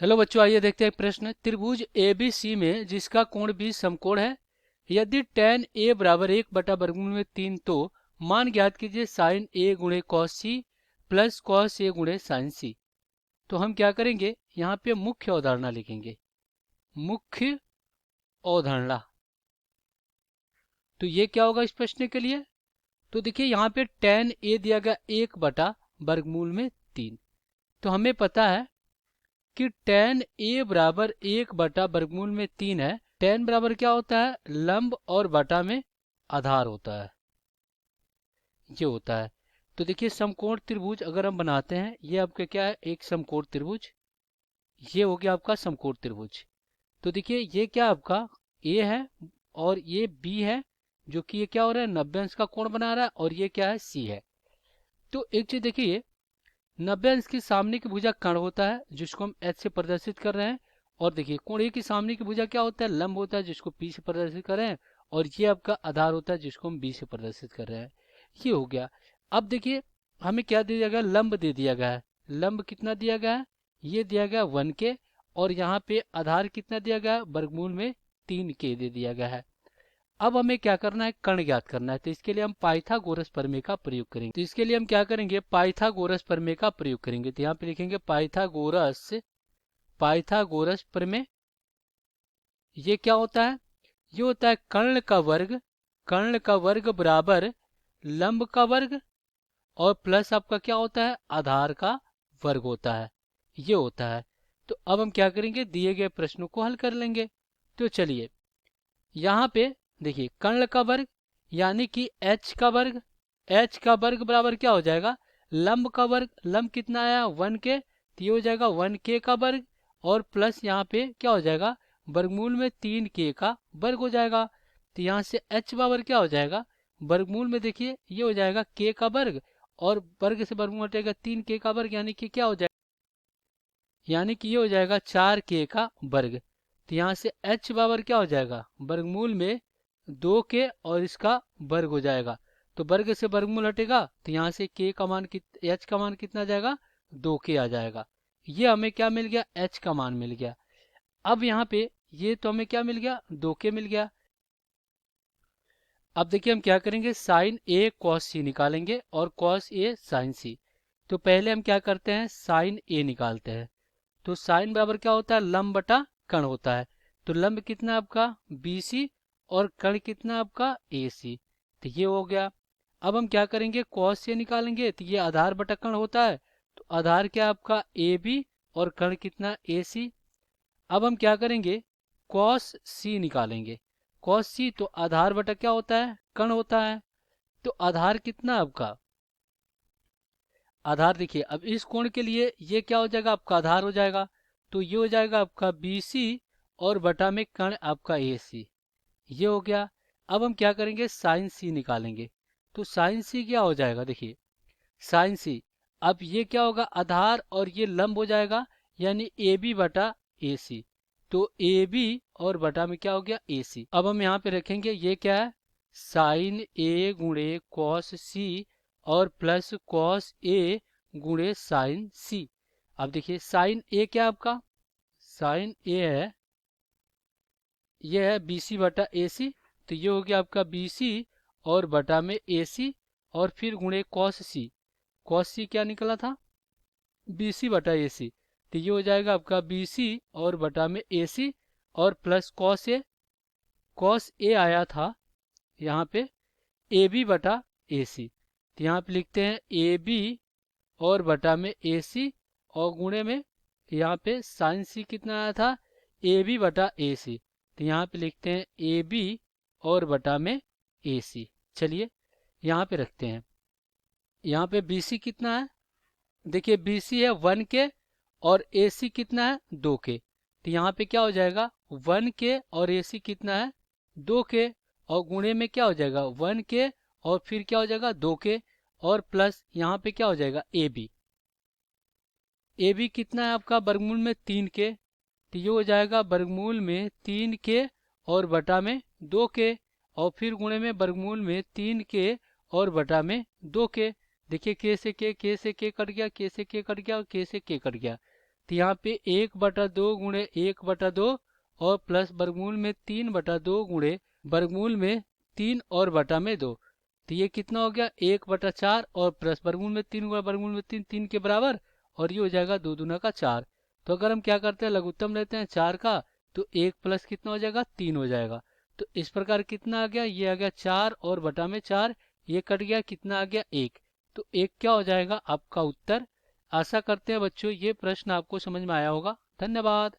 Hello बच्चों, आइए देखते हैं एक प्रश्न। त्रिभुज ABC में जिसका कोण भी समकोण है, यदि tan A बराबर 1/वर्गमूल में 3, तो मान ज्ञात कीजिए sin A गुणे cos C plus cos A गुणे sin C। तो हम क्या करेंगे, यहाँ पे मुख्य अवधारणा लिखेंगे। मुख्य अवधारणा, तो ये क्या होगा इस प्रश्न के लिए? तो देखिए यहाँ पे tan A दिया गया 1/वर्गमूल में 3। तो हमें पता है कि tan A बराबर 1/वर्गमूल में 3 है। tan बराबर क्या होता है? लंब और बटा में आधार होता है, ये होता है। तो देखिए समकोण त्रिभुज अगर हम बनाते हैं, ये आपका क्या है, एक समकोण त्रिभुज। ये हो गया आपका समकोण त्रिभुज। तो देखिए ये क्या आपका A है और ये B है, जो कि ये क्या हो रहा है, 90 अंश का कोण बना रहा है, और ये क्या है, C है। तो एक चीज देखिए, 90 अंश के सामने की भुजा कर्ण होता है, जिसको हम H से प्रदर्शित कर रहे हैं। और देखिए कोण A की सामने की भुजा क्या होता है, लंब होता है, जिसको P से प्रदर्शित कर रहे हैं। और ये आपका आधार होता है, जिसको हम B से प्रदर्शित कर रहे हैं। ये हो गया। अब देखिए हमें क्या दे दिया गया, लंब दे दिया गया है। लंब कितना दिया गया है, ये दिया गया 1K। और यहाँ पे आधार कितना दिया गया है, वर्गमूल में 3K दे दिया गया है। अब हमें क्या करना है, कर्ण ज्ञात करना है। तो इसके लिए हम पाइथागोरस प्रमेय का प्रयोग करेंगे। तो इसके लिए हम क्या करेंगे, पाइथागोरस प्रमेय का प्रयोग करेंगे। तो यहाँ पे लिखेंगे पाइथागोरस प्रमेय। ये क्या होता है, ये होता है कर्ण का वर्ग बराबर लंब का वर्ग, और प्लस आपका क्या होता है, आधार का वर्ग होता है, ये होता है। तो अब हम क्या करेंगे, दिए गए प्रश्नों को हल कर लेंगे। तो चलिए यहाँ पे देखिए, कर्ण का वर्ग यानी कि h का वर्ग बराबर क्या हो जाएगा, लंब का वर्ग। लंब कितना आया, 1K, तो ये हो जाएगा 1K का वर्ग। और प्लस यहाँ पे क्या हो जाएगा, वर्गमूल में 3K का वर्ग हो जाएगा। तो यहाँ से h बराबर क्या हो जाएगा, वर्गमूल में देखिए ये हो जाएगा k का वर्ग, और वर्ग से वर्गमूल हटेगा 3K का वर्ग, यानी कि क्या हो जाएगा, यानी कि ये हो जाएगा 4K का वर्ग। तो यहाँ से h बराबर क्या हो जाएगा, वर्गमूल में 2K और इसका वर्ग हो जाएगा। तो वर्ग से वर्गमूल हटेगा, तो यहाँ से k का मान h का मान कितना आ जाएगा, 2K आ जाएगा। ये हमें क्या मिल गया, h का मान मिल गया। अब यहाँ पे ये तो हमें क्या मिल गया, 2K मिल गया। अब देखिए हम क्या करेंगे, साइन A cos C निकालेंगे और cos A sin C। तो पहले हम क्या करते हैं, साइन A निकालते हैं। तो साइन बराबर क्या होता है, लंब बटा कर्ण होता है। तो लंब कितना है आपका BC, और कर्ण कितना है आपका AC। तो ये हो गया। अब हम क्या करेंगे, cos से निकालेंगे। तो ये आधार बटा कर्ण होता है, तो आधार क्या है आपका AB, और कर्ण कितना AC। अब हम क्या करेंगे, cos C निकालेंगे। cos C तो आधार बटा क्या होता है, कर्ण होता है। तो आधार कितना है आपका, आधार देखिए, अब इस कोण के लिए ये क्या हो जाएगा, आपका आधार हो जाएगा। तो ये हो जाएगा आपका BC, और बटा में कर्ण आपका AC। ये हो गया। अब हम क्या करेंगे, साइन C निकालेंगे। तो साइन C क्या हो जाएगा, देखिए साइन C, अब ये क्या होगा, आधार और ये लंब हो जाएगा, यानी AB बटा AC। तो AB और बटा में क्या हो गया, AC। अब हम यहाँ पे रखेंगे, ये क्या है, साइन A गुणे cos C, और प्लस cos A गुणे साइन C। अब देखिए साइन A क्या है आपका, साइन A है, ये है BC बटा AC। तो ये हो गया आपका BC और बटा में AC, और फिर गुणे cos C। cos C क्या निकला था, BC बटा AC। तो ये हो जाएगा आपका BC और बटा में AC, और प्लस cos A आया था यहाँ पे AB बटा AC। तो यहाँ पे लिखते हैं AB और बटा में AC, और गुणे में यहाँ पे साइन C कितना आया था, AB बटा AC। तो यहाँ पे लिखते हैं AB और बटा में AC। चलिए यहाँ पे रखते हैं। यहाँ पे BC कितना है, देखिए BC है 1K, और AC कितना है 2K। तो यहाँ पे क्या हो जाएगा, 1K और AC कितना है 2K, और गुणे में क्या हो जाएगा 1K, और फिर क्या हो जाएगा 2K, और प्लस यहाँ पे क्या हो जाएगा AB। AB कितना है आपका, वर्गमूल में 3K। तो ये हो जाएगा वर्गमूल में 3K और बटा में 2K, और फिर गुणे में वर्गमूल में 3K और बटा में 2K। देखिए K से K, K से K कट गया, K से K कट गया, और K से K कट गया। तो यहाँ पे 1/2 गुणे 1/2 और प्लस वर्गमूल में 3/2 गुणे वर्गमूल में 3 और बटा में 2। तो ये कितना हो गया 1/4 और प्लस वर्गमूल में 3 गुणा वर्गमूल में 3, 3 के बराबर, और ये हो जाएगा 2 दूना का 4। तो अगर हम क्या करते हैं लघुत्तम लेते हैं 4 का, तो 1 प्लस कितना हो जाएगा 3 हो जाएगा। तो इस प्रकार कितना आ गया, ये आ गया 4 और बटा में 4, ये कट गया, कितना आ गया 1। तो 1 क्या हो जाएगा आपका उत्तर। आशा करते हैं बच्चों ये प्रश्न आपको समझ में आया होगा। धन्यवाद।